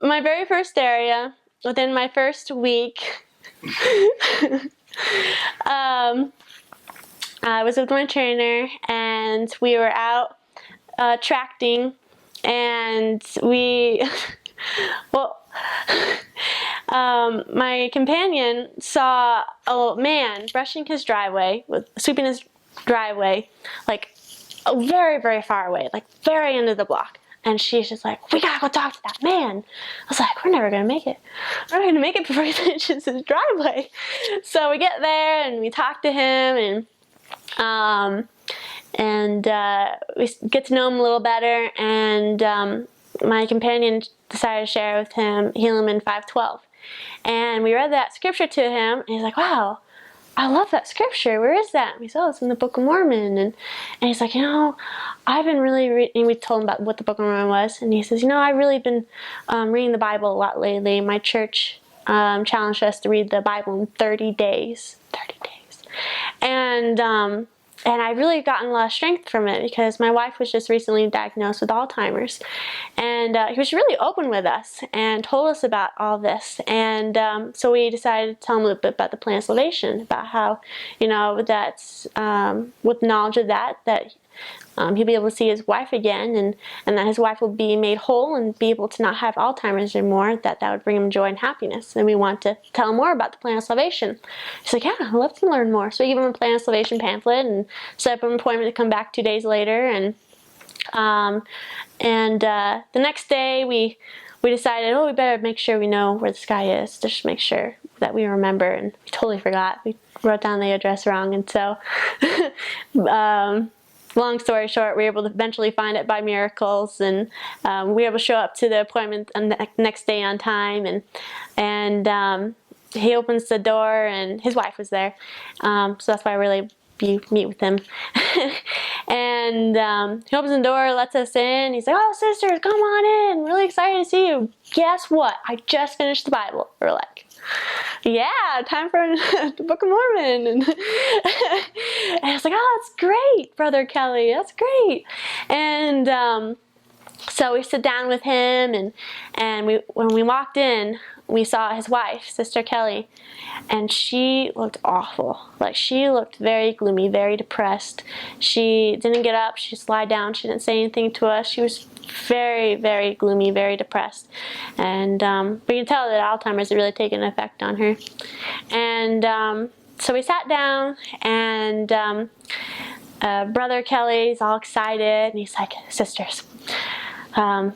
my very first area, within my first week, I was with my trainer, and we were out tracting, and my companion saw a man brushing his driveway, sweeping his driveway, like very, very far away, like very end of the block. And she's just like, we gotta go talk to that man. I was like, we're never gonna make it. We're not gonna make it before he finishes his driveway. So we get there and we talk to him, and we get to know him a little better. And my companion decided to share with him Helaman 5:12. And we read that scripture to him, and he's like, wow, I love that scripture. Where is that? And we said, oh, it's in the Book of Mormon. And he's like, I've been really reading, and we told him about what the Book of Mormon was. And he says, I've really been reading the Bible a lot lately. My church challenged us to read the Bible in 30 days. 30 days. And I've really gotten a lot of strength from it, because my wife was just recently diagnosed with Alzheimer's. And he was really open with us and told us about all this. And so we decided to tell him a little bit about the plan of salvation, about how, that's with knowledge of that he'll be able to see his wife again, and that his wife will be made whole and be able to not have Alzheimer's anymore, that would bring him joy and happiness. And we want to tell him more about the plan of salvation. He's like, yeah, I'd love to learn more. So we give him a plan of salvation pamphlet and set up an appointment to come back 2 days later. And the next day we decided, we better make sure we know where this guy is, just make sure that we remember. And we totally forgot. We wrote down the address wrong. And so long story short, we were able to eventually find it by miracles, and we were able to show up to the appointment the next day on time, and he opens the door, and his wife was there, so that's why I really meet with him. And he opens the door, lets us in. He's like, oh, sisters, come on in, really excited to see you. Guess what? I just finished the Bible. We're like, yeah, time for the Book of Mormon. And I was like, oh, that's great, Brother Kelly, that's great. And so we sit down with him, and when we walked in, we saw his wife, Sister Kelly, and she looked awful. Like, she looked very gloomy, very depressed. She didn't get up, she just lied down, she didn't say anything to us. She was very, very gloomy, very depressed. And we can tell that Alzheimer's had really taken an effect on her. And so we sat down, and Brother Kelly's all excited, and he's like, sisters,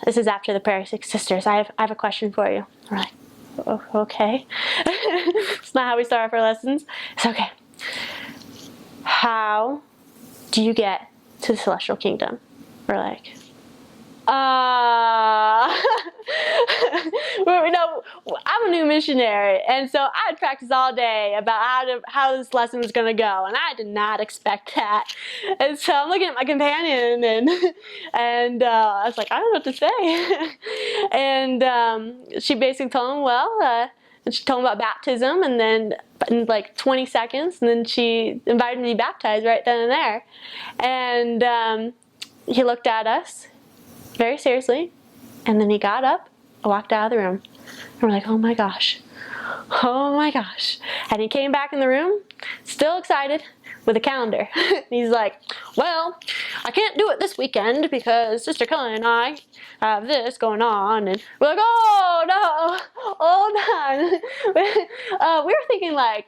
this is after the prayer. He's like, sisters, I have a question for you. We're like, oh, okay. It's not how we start our lessons. It's okay. How do you get to the celestial kingdom? We're like, I'm a new missionary, and so I'd practice all day about how this lesson was going to go, and I did not expect that. And so I'm looking at my companion, and I was like, I don't know what to say. And she basically told him, and she told him about baptism, and then in like 20 seconds, and then she invited me to be baptized right then and there. And he looked at us very seriously, and then he got up and walked out of the room. And we're like, oh my gosh, and he came back in the room still excited with a calendar. And he's like, well, I can't do it this weekend because Sister Kelly and I have this going on. And we're like, oh no, hold on. We were thinking like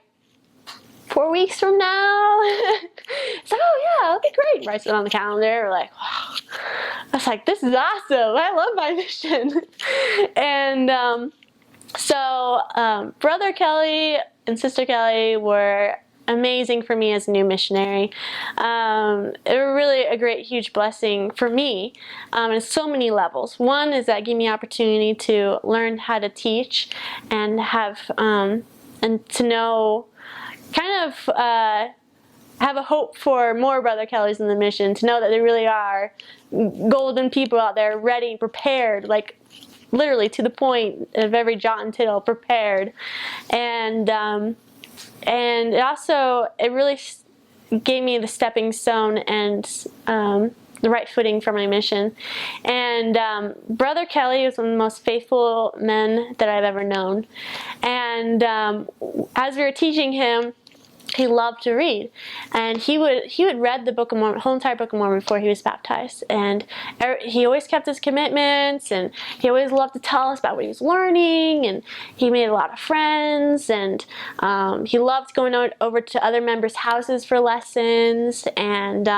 4 weeks from now. It's like, oh yeah, that'll be great. Writes it on the calendar. We're like, wow. I was like, this is awesome. I love my mission. And so Brother Kelly and Sister Kelly were amazing for me as a new missionary. It was really a great, huge blessing for me on so many levels. One is that it gave me opportunity to learn how to teach and have and to know, kind of have a hope for more Brother Kellys in the mission, to know that there really are golden people out there ready, prepared, like literally to the point of every jot and tittle prepared. And it also, it really gave me the stepping stone and the right footing for my mission. And Brother Kelly was one of the most faithful men that I've ever known. And as we were teaching him, he loved to read, and he would read the Book of Mormon, whole entire Book of Mormon before he was baptized. And he always kept his commitments, and he always loved to tell us about what he was learning. And he made a lot of friends, and he loved going over to other members' houses for lessons. And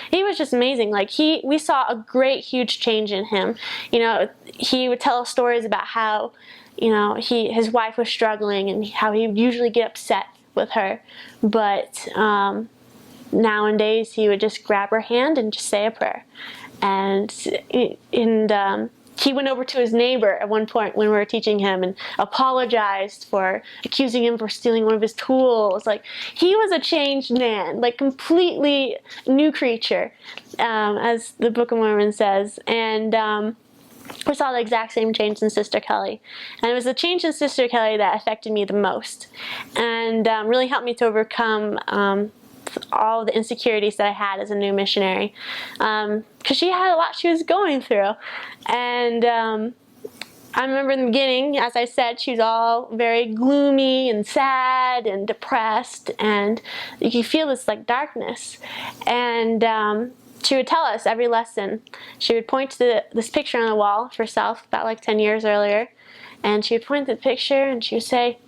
he was just amazing. Like we saw a great, huge change in him. You know, he would tell us stories about how, you know, his wife was struggling, and how he would usually get upset with her, but nowadays he would just grab her hand and just say a prayer. And he went over to his neighbor at one point when we were teaching him and apologized for accusing him for stealing one of his tools. Like, he was a changed man, like completely new creature, as the Book of Mormon says. And we saw the exact same change in Sister Kelly. And it was the change in Sister Kelly that affected me the most, and really helped me to overcome all the insecurities that I had as a new missionary. Because she had a lot she was going through. And I remember in the beginning, as I said, she was all very gloomy and sad and depressed, and you could feel this like darkness. And she would tell us every lesson. She would point to this picture on the wall of herself about like 10 years earlier, and she would point to the picture and she would say,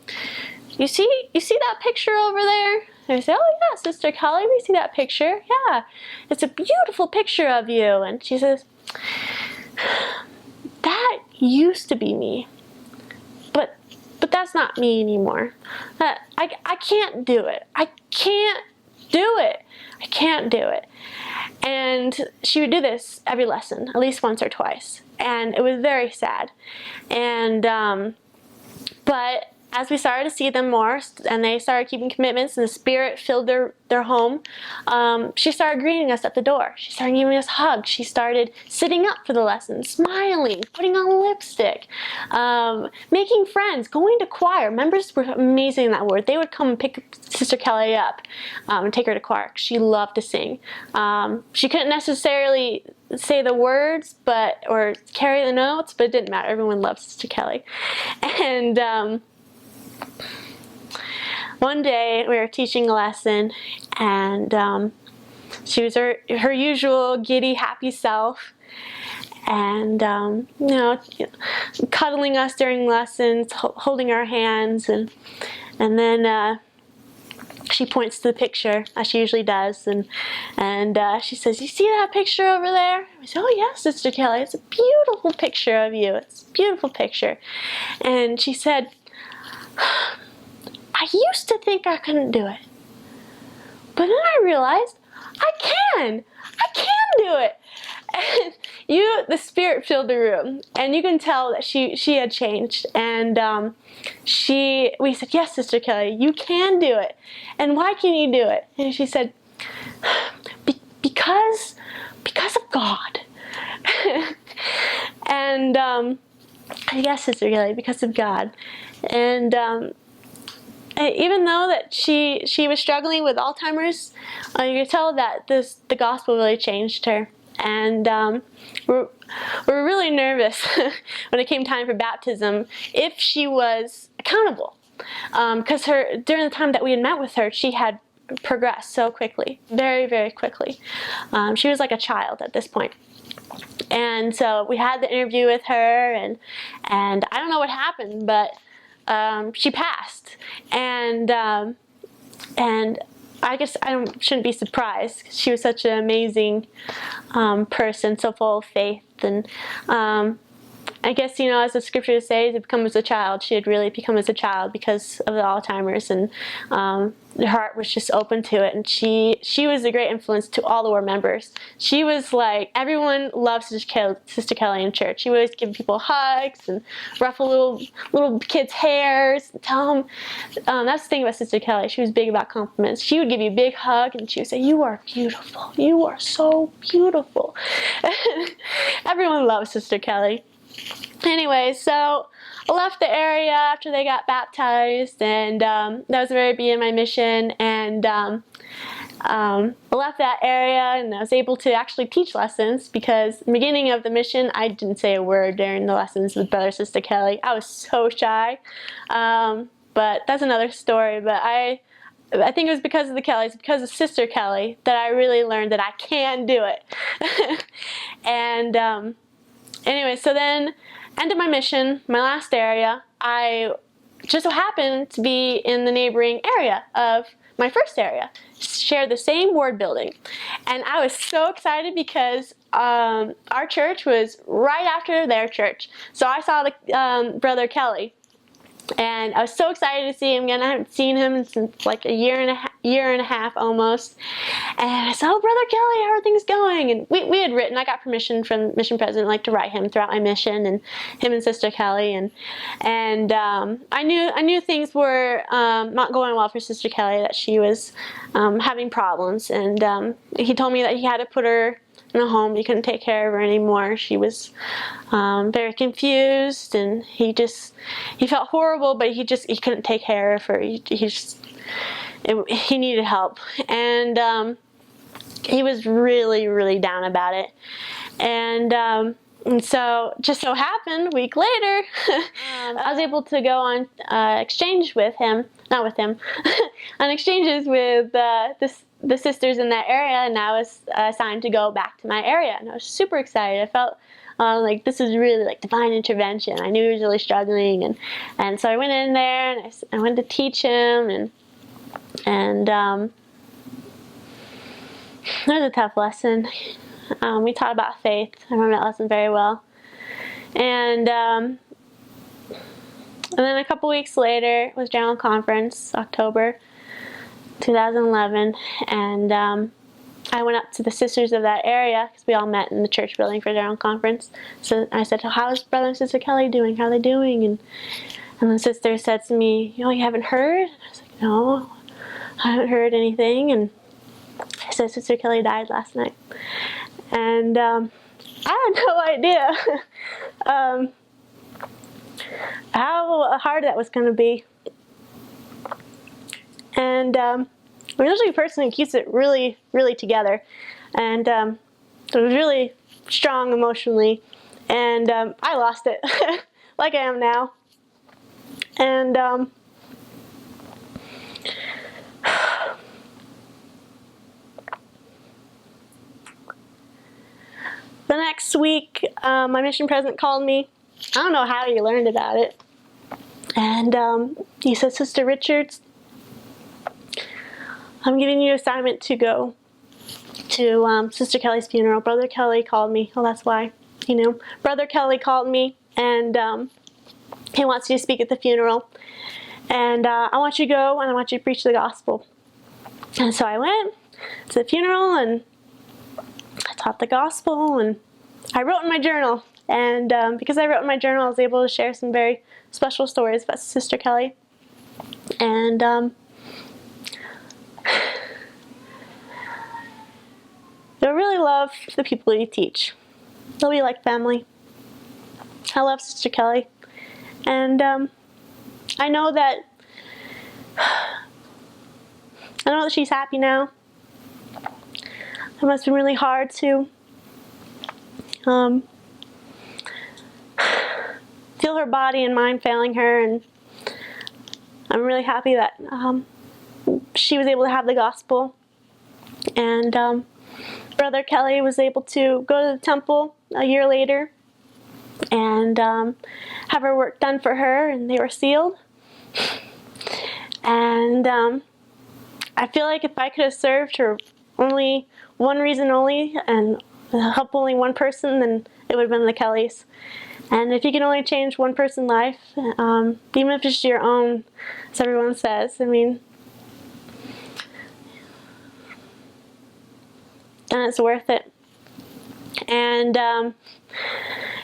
you see that picture over there? And I would say, oh yeah, Sister Kelly, we see that picture. Yeah, it's a beautiful picture of you. And she says, that used to be me, but that's not me anymore. I can't do it. I can't do it. I can't do it. And she would do this every lesson, at least once or twice. And it was very sad. And, but as we started to see them more, and they started keeping commitments, and the Spirit filled their home, she started greeting us at the door. She started giving us hugs. She started sitting up for the lessons, smiling, putting on lipstick, making friends, going to choir. Members were amazing in that word. They would come and pick Sister Kelly up and take her to choir. She loved to sing. She couldn't necessarily say the words, or carry the notes, but it didn't matter. Everyone loved Sister Kelly. And one day we were teaching a lesson, and she was her usual giddy, happy self, and you know, cuddling us during lessons, holding our hands, and then she points to the picture, as she usually does, and she says, you see that picture over there? I said, oh yes, Sister Kelly, it's a beautiful picture of you. It's a beautiful picture. And she said, I used to think I couldn't do it, but then I realized I can do it. And the Spirit filled the room, and you can tell that she had changed. And we said, yes, Sister Kelly, you can do it. And why can you do it? And she said, because of God. And yes, Sister Kelly, because of God. And even though that she was struggling with Alzheimer's, you could tell that the gospel really changed her. And we're really nervous when it came time for baptism if she was accountable, because during the time that we had met with her, she had progressed so quickly, very, very quickly. She was like a child at this point. And so we had the interview with her, and I don't know what happened, but she passed. And I guess I shouldn't be surprised, because she was such an amazing person, so full of faith. And I guess, you know, as the scriptures say, to become as a child, she had really become as a child because of the Alzheimer's, and her heart was just open to it. And she was a great influence to all the War members. She was like, everyone loved Sister Kelly in church. She would always give people hugs and ruffle little kids' hairs, and tell them. That's the thing about Sister Kelly. She was big about compliments. She would give you a big hug, and she would say, you are beautiful. You are so beautiful. Everyone loved Sister Kelly. Anyway, so I left the area after they got baptized, and that was the very beginning of my mission. And left that area, and I was able to actually teach lessons, because in the beginning of the mission, I didn't say a word during the lessons with Brother Sister Kelly. I was so shy. But that's another story. But I think it was because of the Kellys, because of Sister Kelly, that I really learned that I can do it. And anyway, so then, end of my mission, my last area, I just so happened to be in the neighboring area of my first area, share the same ward building. And I was so excited because our church was right after their church. So I saw the Brother Kelly, and I was so excited to see him again. I haven't seen him since like a year and a half almost. And I said, "Oh, Brother Kelly, how are things going?" And we had written. I got permission from mission president, like, to write him throughout my mission, and him and Sister Kelly. And I knew things were not going well for Sister Kelly. That she was having problems, and he told me that he had to put her in a home. He couldn't take care of her anymore. She was very confused, and he felt horrible, but he couldn't take care of her. He needed help, and he was really, really down about it. And so, just so happened, a week later, I was able to go on exchange with him, not with him, on exchanges with the sisters in that area, and I was assigned to go back to my area, and I was super excited. I felt like this was really like divine intervention. I knew he was really struggling, and so I went in there, and I went to teach him, and it was a tough lesson. We taught about faith. I remember that lesson very well. And then a couple weeks later was General Conference, October 2011, and I went up to the sisters of that area, because we all met in the church building for General Conference. So I said, "How's Brother and Sister Kelly doing? How are they doing?" And the sister said to me, "You haven't heard?" I was like, "No, I haven't heard anything." And I said, "Sister Kelly died last night." And I had no idea how hard that was going to be. And I'm usually a person who keeps it really, really together. And it was really strong emotionally. And I lost it, like I am now. And the next week, my mission president called me. I don't know how he learned about it. And he said, "Sister Richards, I'm giving you an assignment to go to Sister Kelly's funeral. Brother Kelly called me." Oh, that's why, Brother Kelly called me, and he wants you to speak at the funeral. And I want you to go, and I want you to preach the gospel. And so I went to the funeral, and I taught the gospel, and I wrote in my journal. And because I wrote in my journal, I was able to share some very special stories about Sister Kelly. And I really love the people you teach. They'll be like family. I love Sister Kelly. And I know that she's happy now. It must have been really hard to feel her body and mind failing her, and I'm really happy that she was able to have the gospel, and Brother Kelly was able to go to the temple a year later and have her work done for her, and they were sealed. And I feel like if I could have served her only one reason only and help only one person, then it would have been the Kellys. And if you can only change one person's life, even if it's your own, as everyone says, then it's worth it. And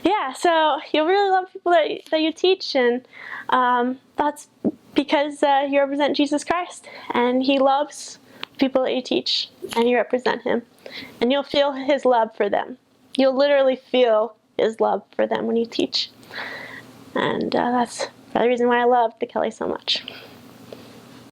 yeah, so you'll really love people that you teach, and that's because you represent Jesus Christ, and He loves people that you teach, and you represent Him, and you'll feel His love for them. You'll literally feel His love for them when you teach, and that's the reason why I love the Kelly so much.